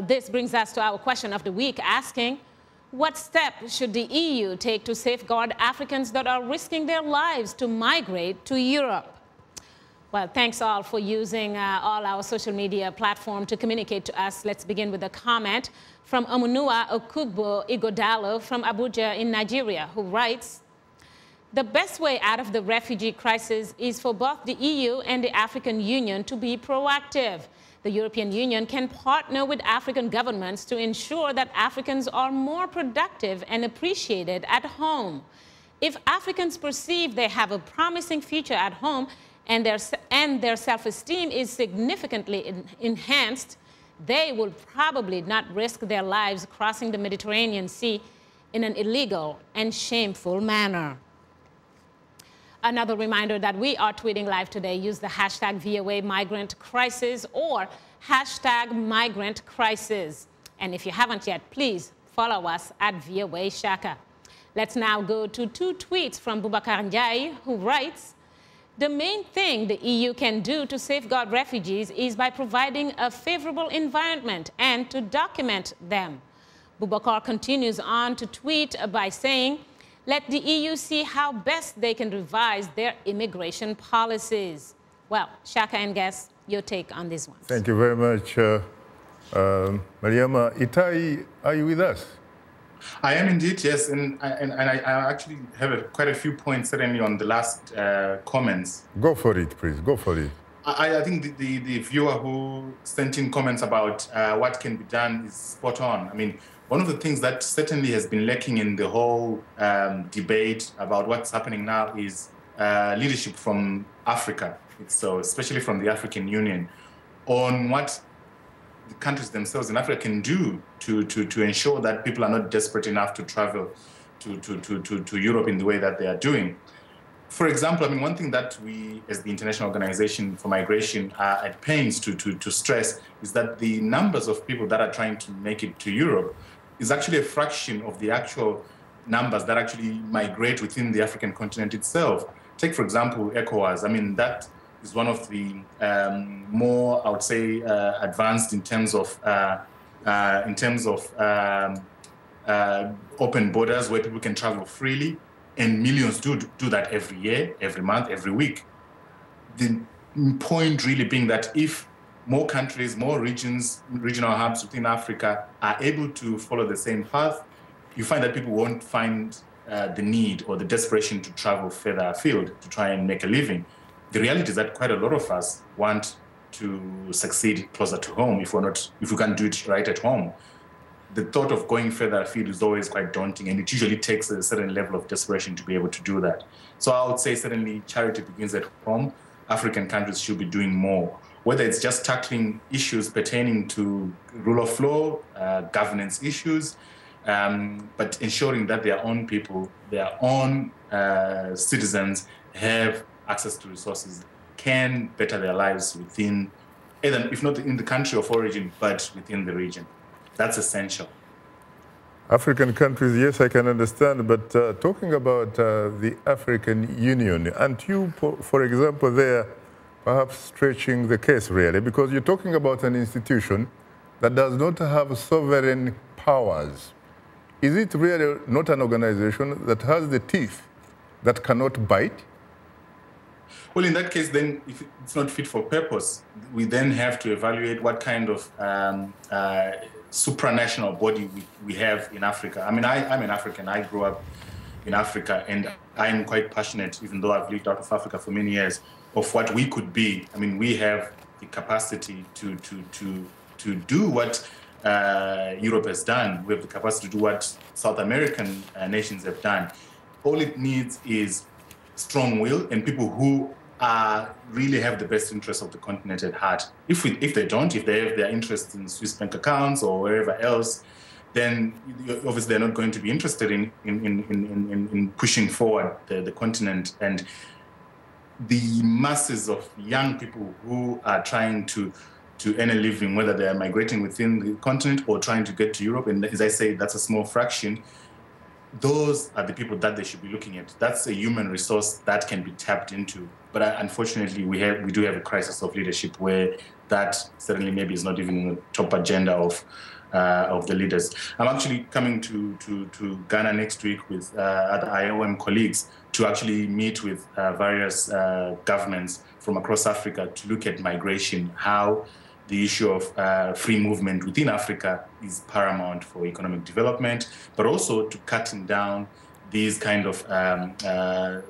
This brings us to our question of the week, asking, what steps should the EU take to safeguard Africans that are risking their lives to migrate to Europe? Well, thanks all for using all our social media platform to communicate to us. Let's begin with a comment from Omunua Okugbo Igodalo from Abuja in Nigeria, who writes, the best way out of the refugee crisis is for both the EU and the African Union to be proactive. The European Union can partner with African governments to ensure that Africans are more productive and appreciated at home. If Africans perceive they have a promising future at home and their self-esteem is significantly enhanced, they will probably not risk their lives crossing the Mediterranean Sea in an illegal and shameful manner. Another reminder that we are tweeting live today. Use the hashtag VOA Migrant Crisis or hashtag Migrant Crisis. And if you haven't yet, please follow us at VOA Shaka. Let's now go to two tweets from Boubacar Ndiaye, who writes, the main thing the EU can do to safeguard refugees is by providing a favorable environment and to document them. Boubacar continues on to tweet by saying, let the EU see how best they can revise their immigration policies. Well, Shaka and Guess, your take on this one. Thank you very much. Mariama, Itai, are you with us? I am indeed, yes. And I actually have quite a few points certainly on the last comments. Go for it, please. Go for it. I think the viewer who sent in comments about what can be done is spot on. I mean, one of the things that certainly has been lacking in the whole debate about what's happening now is leadership from Africa, so especially from the African Union, on what the countries themselves in Africa can do to ensure that people are not desperate enough to travel to Europe in the way that they are doing. For example, I mean, one thing that we, as the International Organization for Migration, are at pains to stress is that the numbers of people that are trying to make it to Europe is actually a fraction of the actual numbers that actually migrate within the African continent itself. Take, for example, ECOWAS. I mean, that is one of the more, I would say, advanced in terms of open borders where people can travel freely, and millions do that every year, every month, every week. The point really being that if more countries, more regions, regional hubs within Africa are able to follow the same path, you find that people won't find the need or the desperation to travel further afield to try and make a living. The reality is that quite a lot of us want to succeed closer to home if we can't do it right at home. The thought of going further afield is always quite daunting, and it usually takes a certain level of desperation to be able to do that. So I would say certainly charity begins at home. African countries should be doing more, whether it's just tackling issues pertaining to rule of law, governance issues, but ensuring that their own people, their own citizens have access to resources, can better their lives within, either, if not in the country of origin, but within the region. That's essential. African countries, yes, I can understand, but talking about the African Union, aren't you, for example, there perhaps stretching the case really? Because you're talking about an institution that does not have sovereign powers. Is it really not an organization that has the teeth that cannot bite? Well, in that case, then, if it's not fit for purpose, we then have to evaluate what kind of supranational body we have in Africa. I mean, I'm an African. I grew up in Africa, and I'm quite passionate, even though I've lived out of Africa for many years, of what we could be. I mean, we have the capacity to do what Europe has done. We have the capacity to do what South American nations have done. All it needs is strong will and people who really have the best interests of the continent at heart. If they don't, if they have their interests in Swiss bank accounts or wherever else, then obviously they're not going to be interested in pushing forward the continent. And the masses of young people who are trying to earn a living, whether they are migrating within the continent or trying to get to Europe, and as I say, that's a small fraction, those are the people that they should be looking at. That's a human resource that can be tapped into. But unfortunately, we do have a crisis of leadership where that certainly maybe is not even in the top agenda of the leaders. I'm actually coming to Ghana next week with other IOM colleagues to actually meet with various governments from across Africa to look at migration, how the issue of free movement within Africa is paramount for economic development, but also to cutting down these kind of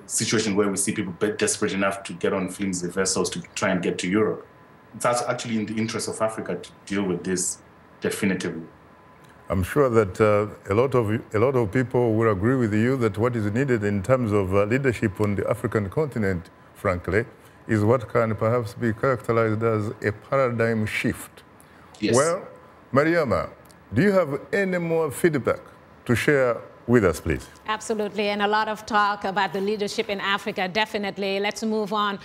situations where we see people desperate enough to get on flimsy vessels to try and get to Europe. It's actually in the interest of Africa to deal with this definitively. I'm sure that a lot of people will agree with you that what is needed in terms of leadership on the African continent, frankly, is what can perhaps be characterized as a paradigm shift. Yes. Well, Mariama, do you have any more feedback to share with us, please? Absolutely, and a lot of talk about the leadership in Africa, definitely. Let's move on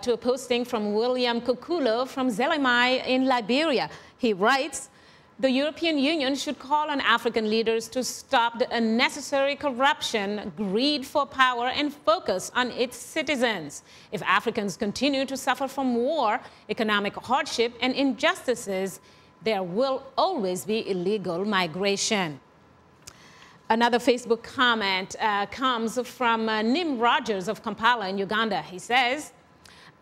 to a posting from William Kukulo from Zelemai in Liberia. He writes, the European Union should call on African leaders to stop the unnecessary corruption, greed for power, and focus on its citizens. If Africans continue to suffer from war, economic hardship, and injustices, there will always be illegal migration. Another Facebook comment comes from Nim Rogers of Kampala in Uganda. He says,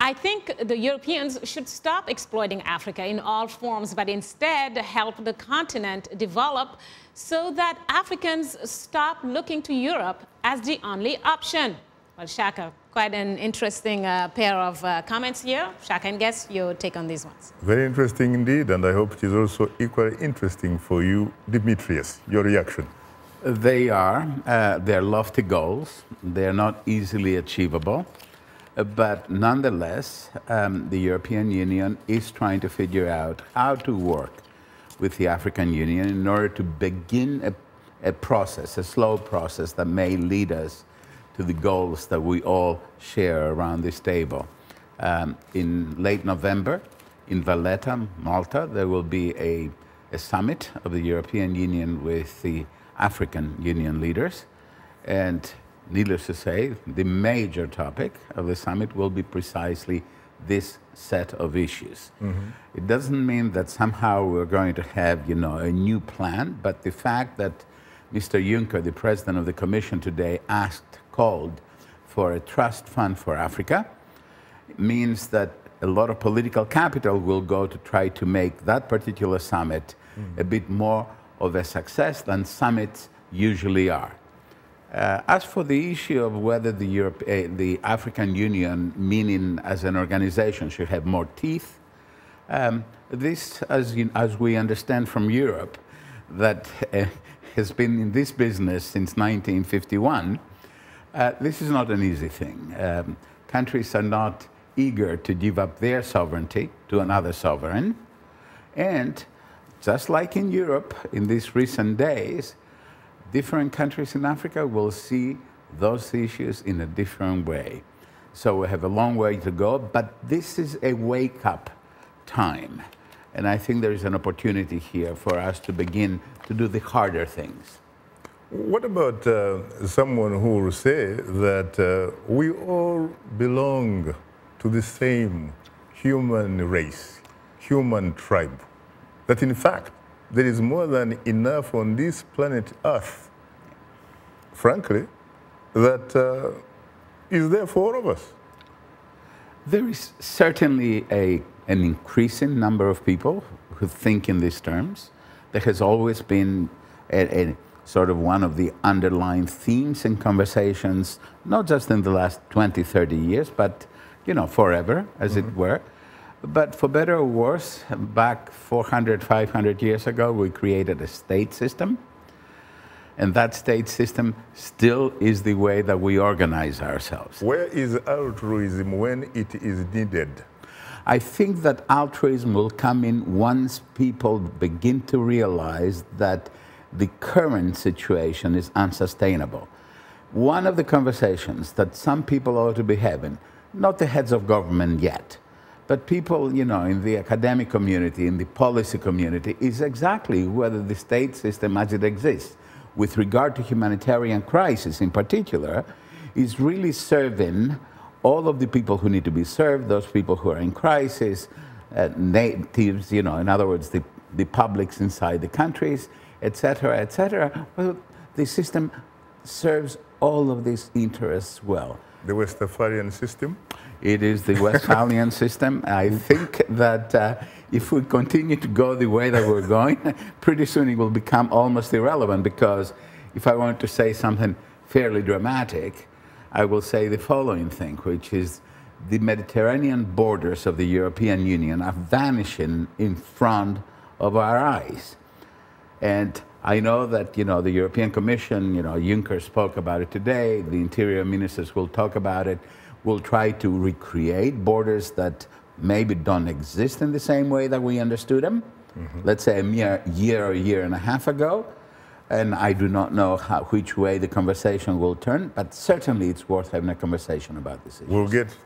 I think the Europeans should stop exploiting Africa in all forms, but instead help the continent develop so that Africans stop looking to Europe as the only option. Well, Shaka, quite an interesting pair of comments here. Shaka, and guess your take on these ones. Very interesting indeed, and I hope it is also equally interesting for you, Demetrius, your reaction. They are. They're lofty goals. They're not easily achievable. But nonetheless, the European Union is trying to figure out how to work with the African Union in order to begin a process, a slow process that may lead us to the goals that we all share around this table. In late November, in Valletta, Malta, there will be a summit of the European Union with the African Union leaders. And needless to say, the major topic of the summit will be precisely this set of issues. Mm-hmm. It doesn't mean that somehow we're going to have, a new plan, but the fact that Mr. Juncker, the President of the Commission today, called for a trust fund for Africa, means that a lot of political capital will go to try to make that particular summit a bit more of a success than summits usually are. As for the issue of whether the African Union, meaning as an organization, should have more teeth, this, as we understand from Europe, that has been in this business since 1951, this is not an easy thing. Countries are not eager to give up their sovereignty to another sovereign. And just like in Europe in these recent days, different countries in Africa will see those issues in a different way. So we have a long way to go, but this is a wake-up time. And I think there is an opportunity here for us to begin to do the harder things. What about someone who will say that we all belong to the same human race, human tribe, that in fact, there is more than enough on this planet Earth, frankly, that is there for all of us? There is certainly an increasing number of people who think in these terms. There has always been a sort of one of the underlying themes in conversations, not just in the last 20, 30 years, but, forever, as it were. But for better or worse, back 400, 500 years ago, we created a state system. And that state system still is the way that we organize ourselves. Where is altruism when it is needed? I think that altruism will come in once people begin to realize that the current situation is unsustainable. One of the conversations that some people ought to be having, not the heads of government yet, but people, in the academic community, in the policy community, is exactly whether the state system as it exists, with regard to humanitarian crisis in particular, is really serving all of the people who need to be served, those people who are in crisis, natives, you know, in other words, the publics inside the countries, etc., etc. Well, the system serves all of these interests well. The Westphalian system? It is the Westphalian system. I think that if we continue to go the way that we're going, pretty soon it will become almost irrelevant, because if I want to say something fairly dramatic, I will say the following thing, which is the Mediterranean borders of the European Union are vanishing in front of our eyes. And I know that, you know, the European Commission, you know, Juncker spoke about it today, the interior ministers will talk about it, will try to recreate borders that maybe don't exist in the same way that we understood them, let's say a mere year or year and a half ago. And I do not know which way the conversation will turn, but certainly it's worth having a conversation about this issue. We'll get